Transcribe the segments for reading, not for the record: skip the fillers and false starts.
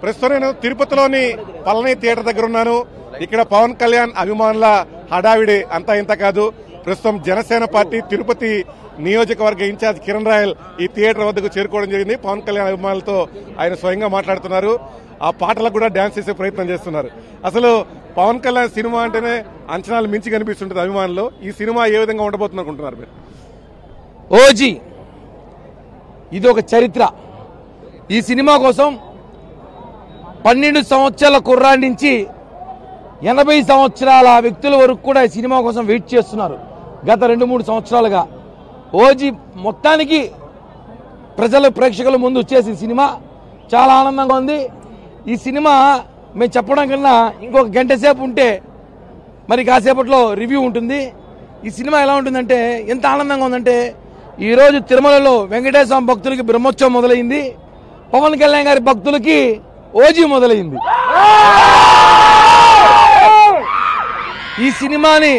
ప్రస్తుతం నేను తిరుపతిలోని పళని థియేటర్ దగ్గర ఉన్నాను. ఇక్కడ పవన్ కళ్యాణ్ అభిమానుల హడావిడి అంతా ఇంత కాదు. ప్రస్తుతం జనసేన పార్టీ తిరుపతి నియోజకవర్గ ఇన్ఛార్జ్ కిరణ్ రాయల్ ఈ థియేటర్ వద్దకు చేరుకోవడం జరిగింది. పవన్ కళ్యాణ్ అభిమానులతో ఆయన స్వయంగా మాట్లాడుతున్నారు. ఆ పాటలకు కూడా డాన్స్ చేసే ప్రయత్నం చేస్తున్నారు. అసలు పవన్ కళ్యాణ్ సినిమా అంటేనే అంచనాలు మించి కనిపిస్తుంటుంది అభిమానులు. ఈ సినిమా ఏ విధంగా ఉండబోతుంది అనుకుంటున్నారు మీరు? ఓజీ ఇది ఒక చరిత్ర. ఈ సినిమా కోసం 12 సంవత్సరాల కుర్రాడి నుంచి 80 సంవత్సరాల వ్యక్తుల వరకు కూడా ఈ సినిమా కోసం వెయిట్ చేస్తున్నారు గత 2-3 సంవత్సరాలుగా. ఓజీ మొత్తానికి ప్రేక్షకుల ముందు వచ్చేసి సినిమా చాలా ఆనందంగా ఉంది. ఈ సినిమా మేము చెప్పడం కన్నా ఇంకొక గంట సేపు ఉంటే మరి కాసేపట్లో రివ్యూ ఉంటుంది. ఈ సినిమా ఎలా ఉంటుందంటే ఎంత ఆనందంగా ఉందంటే, ఈరోజు తిరుమలలో వెంకటేశ్వర స్వామి భక్తులకి బ్రహ్మోత్సవం మొదలైంది, పవన్ కళ్యాణ్ గారి భక్తులకి ఓజీ మొదలైంది. ఈ సినిమాని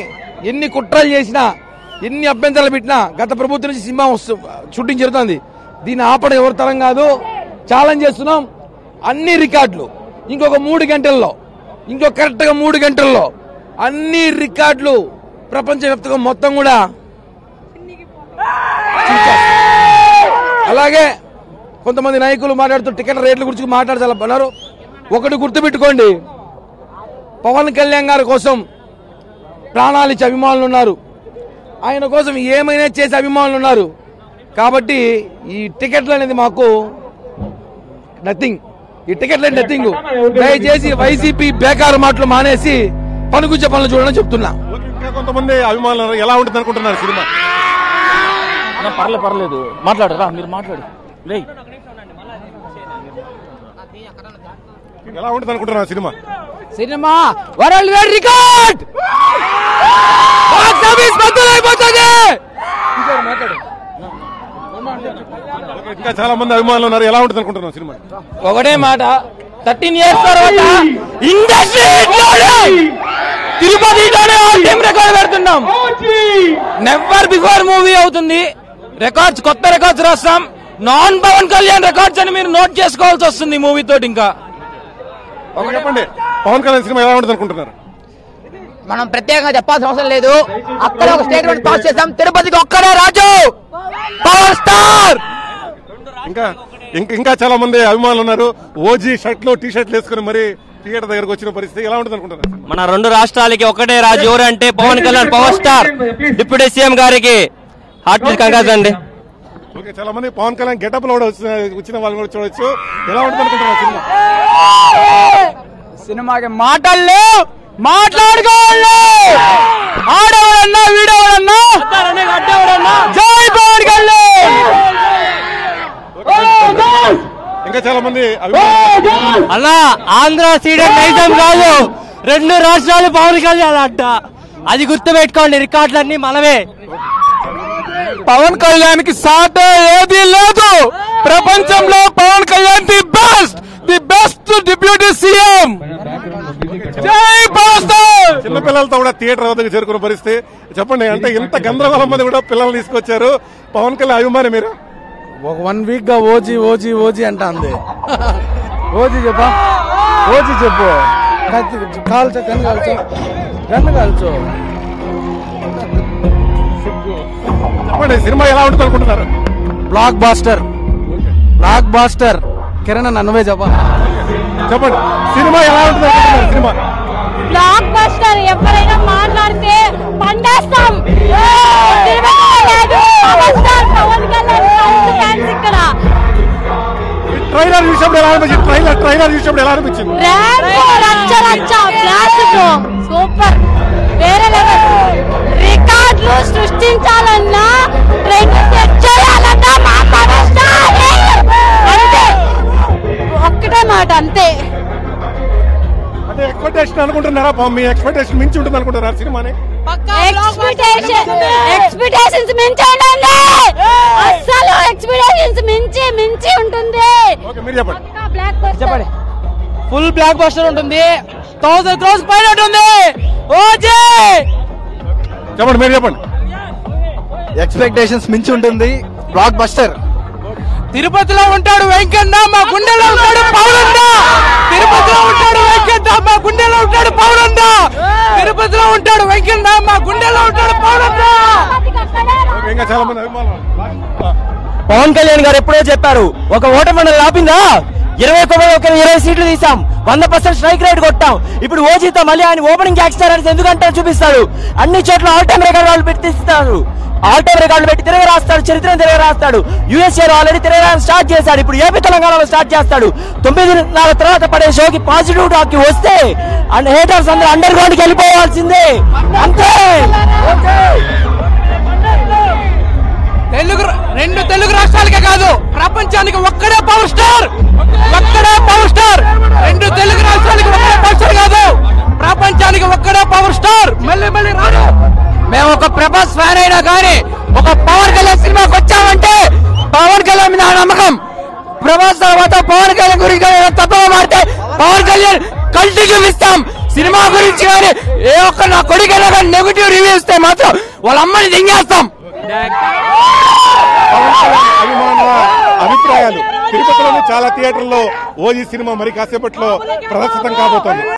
ఎన్ని కుట్రలు చేసినా ఎన్ని అభ్యంతరాలు పెట్టినా గత ప్రభుత్వం నుంచి సినిమా షూటింగ్ జరుగుతుంది. దీన్ని ఆపడం ఎవరి తరం కాదు. ఛాలెంజ్ చేస్తున్నాం. అన్ని రికార్డులు ఇంకొక 3 గంటల్లో, ఇంకో కరెక్ట్గా 3 గంటల్లో అన్ని రికార్డులు ప్రపంచవ్యాప్తంగా మొత్తం కూడా. అలాగే కొంతమంది నాయకులు మాట్లాడుతూ టికెట్ రేట్ల గురించి మాట్లాడాలన్నారు. ఒకటి గుర్తుపెట్టుకోండి, పవన్ కళ్యాణ్ గారి కోసం ప్రాణాలు ఇచ్చే అభిమానులు ఉన్నారు, ఆయన కోసం ఏమైనా చేసే అభిమానులు ఉన్నారు. కాబట్టి ఈ టికెట్లు అనేది మాకు నథింగ్. ఈ టికెట్లు నథింగ్. దయచేసి వైసీపీ బేకారు మాటలు మానేసి పనికొచ్చే పనులు చూడని చెప్తున్నా. ఇంకా కొంతమంది అభిమానులు ఎలా ఉంటుంది అనుకుంటున్నారు సినిమా? పర్లేదు మాట్లాడరా, మీరు మాట్లాడు. ఎలా ఉంటుంది అనుకుంటున్నారు cinema? Cinema world wide record box office బద్దలైపోతుంది. ఇంకా చాలా మంది అభిమానులు ఉన్నారు. ఎలా ఉంటుంది అనుకుంటున్నారు సినిమా? ఒకటే మాట, 13 years తర్వాత ఇండస్ట్రీ తిరుపతిలోనే ఆల్ టైమ్ రికార్డ్ పెడుతున్నాం. నెవర్ బిఫోర్ మూవీ అవుతుంది. రికార్డ్స్, కొత్త రికార్డ్స్ రాస్తాం. నాన్ పవన్ కళ్యాణ్ రికార్డ్స్ అని మీరు నోట్ చేసుకోవాల్సి వస్తుంది మూవీ తోటి. ఇంకా చెప్పండి, పవన్ కళ్యాణ్ సినిమా ఎలా ఉంటుంది అనుకుంటున్నారు? మనం ప్రత్యేకంగా చెప్పాల్సిన అవసరం లేదు. అక్కడ ఒక స్టేట్మెంట్ పాస్ చేసాం, తిరుపతికి ఒక్కడే రాజు, పవర్ స్టార్. ఇంకా చాలా మంది అభిమానులు ఉన్నారు. ఓజీ షర్ట్లు, టీ షర్ట్లు వేసుకుని మరి థియేటర్ దగ్గరకు వచ్చిన పరిస్థితి ఎలా ఉంటుంది అనుకుంటున్నారు? మన 2 రాష్ట్రాలకి ఒకటే రాజు ఎవరు అంటే Pawan Kalyan, power star. Deputy CM గారికి హార్ట్ఫుల్ కంగ్రాట్స్ అండి. ఓకే, చాలా మంది పవన్ కళ్యాణ్ గెటప్ లో కూడా వచ్చిన వాళ్ళు కూడా చూడొచ్చు. ఎలా ఉంటుంది అనుకుంటున్నారు సినిమా? సినిమాకి మాటల్లో మాట్లాడుకోవాలి. ఆడవాడన్నా వీడవాడన్నా జై పవన్ కళ్యాణ్. ఇంకా చాలా మంది అన్నా ఆంధ్ర సీడెడ్ నైజం కాదు, 2 రాష్ట్రాలు పవన్ కళ్యాణ్ అంట. అది గుర్తుపెట్టుకోండి. రికార్డులన్నీ మనమే. పవన్ కళ్యాణ్ కి సాటే ఏది లేదు ప్రపంచంలో. Pawan Kalyan the best deputy CM. జై పవర్ స్టార్. చిన్నపిల్లలతో కూడా థియేటర్ వద్దకు చేరుకున్న పరిస్థితి. చెప్పండి, అంటే ఇంత గందరగోళం మంది కూడా పిల్లల్ని తీసుకొచ్చారు. పవన్ కళ్యాణ్ అభిమాని మీరు? ఒక 1 week గా ఓజీ ఓజీ ఓజీ అంటుంది. ఓజీ చెప్పా, ఓజీ చెప్పు. కాల్చో, గన్ను కాల్చో. చెప్పండి, సినిమా ఎలా ఉంటుంది అనుకుంటున్నారు? Black buster. కిరణ్ నన్నువే చెప్పా. చెప్పండి, సినిమా ఎలా ఉంటుంది అనుకుంటున్నారు? Cinema block buster. ఎవరైనా మాట్లాడితే పండేస్తాం. ట్రైలర్ చూసినప్పుడు ఎలా అనిపించింది? సూపర్, వేరే లెవెల్. రికార్డులు సృష్టించాలన్నా, ఒక్కటే మాట అంతే. అంటే ఎక్స్పెక్టేషన్ అనుకుంటున్నారా? మీ ఎక్స్పెక్టేషన్ మించి ఉంటుంది అనుకుంటున్నారా సినిమాని? ఎక్స్పెక్టేషన్స్ మించి ఉంటుంది. అసలు ఎక్స్పెక్టేషన్స్ మించి ఉంటుంది. మీరు చెప్పండి. ఫుల్ బ్లాక్ బస్టర్ ఉంటుంది. 1000 crores పైన ఉంటుంది. ఓజీ చెప్పండి, మీరు చెప్పండి. ఎక్స్పెక్టేషన్స్ మించి ఉంటుంది. Block buster. తిరుపతిలో ఉంటాడు వెంకన్న, మా గుండెలో ఉంటాడు పవన్. చాలా మంది అభిమానులు. పవన్ కళ్యాణ్ గారు ఎప్పుడో చెప్పారు, ఒక ఓటమి లాపిందా 20 సీట్లు తీసాం, 100% స్ట్రైక్ రేట్ కొట్టాం. ఇప్పుడు ఓజీతో మళ్ళీ ఆయన ఓపెనింగ్ యాక్స్టారన్స్ ఎందుకంటే చూపిస్తాడు. అన్ని చోట్ల ఆల్ టైమ్ రికార్డు పెట్టిస్తాడు, ఆల్ టైమ్ రికార్డులు పెట్టి తిరగ రాస్తాడు, చరిత్రను తిరగ రాస్తాడు. యూఎస్ఏలో ఆల్రెడీ తిరగడానికి స్టార్ట్ చేశాడు, ఇప్పుడు ఏపీ తెలంగాణలో స్టార్ట్ చేస్తాడు. 9:30 తర్వాత పడే షోకి పాజిటివ్ టాక్ కి వస్తే అండ్ హేటర్స్ అందరూ అండర్ గ్రౌండ్ కి వెళ్ళిపోవాల్సిందే అంతే. రెండు తెలుగు రాష్ట్రాలకే కాదు, ప్రపంచానికి ఒక్కడే పవర్ స్టార్, ఒక్కడే పవర్ స్టార్. రెండు తెలుగు రాష్ట్రాలకి ఒక్కడే పవర్ స్టార్ కాదు, ప్రపంచానికి ఒక్కడే పవర్ స్టార్. మళ్ళీ మళ్ళీ రాడు. మేము ఒక ప్రభాస్ ఫ్యాన్ అయినా కానీ ఒక పవన్ కళ్యాణ్ సినిమాకి వచ్చామంటే పవన్ కళ్యాణ్ మీద నమ్మకం. ప్రభాస్ తర్వాత పవన్ కళ్యాణ్ గురించి తప్పగా మారితే పవన్ కళ్యాణ్ కల్టీ చూపిస్తాం. సినిమా గురించి కానీ ఏ ఒక్క నా కొడుకైనా కానీ నెగిటివ్ రివ్యూ ఇస్తే మాత్రం వాళ్ళ అమ్మని దింగేస్తాం. పవన్ కళ్యాణ్ అభిమానుల అభిప్రాయాలు. తిరుపతిలోని చాలా థియేటర్లో ఓజీ సినిమా మరి కాసేపట్లో ప్రదర్శితం కాబోతోంది.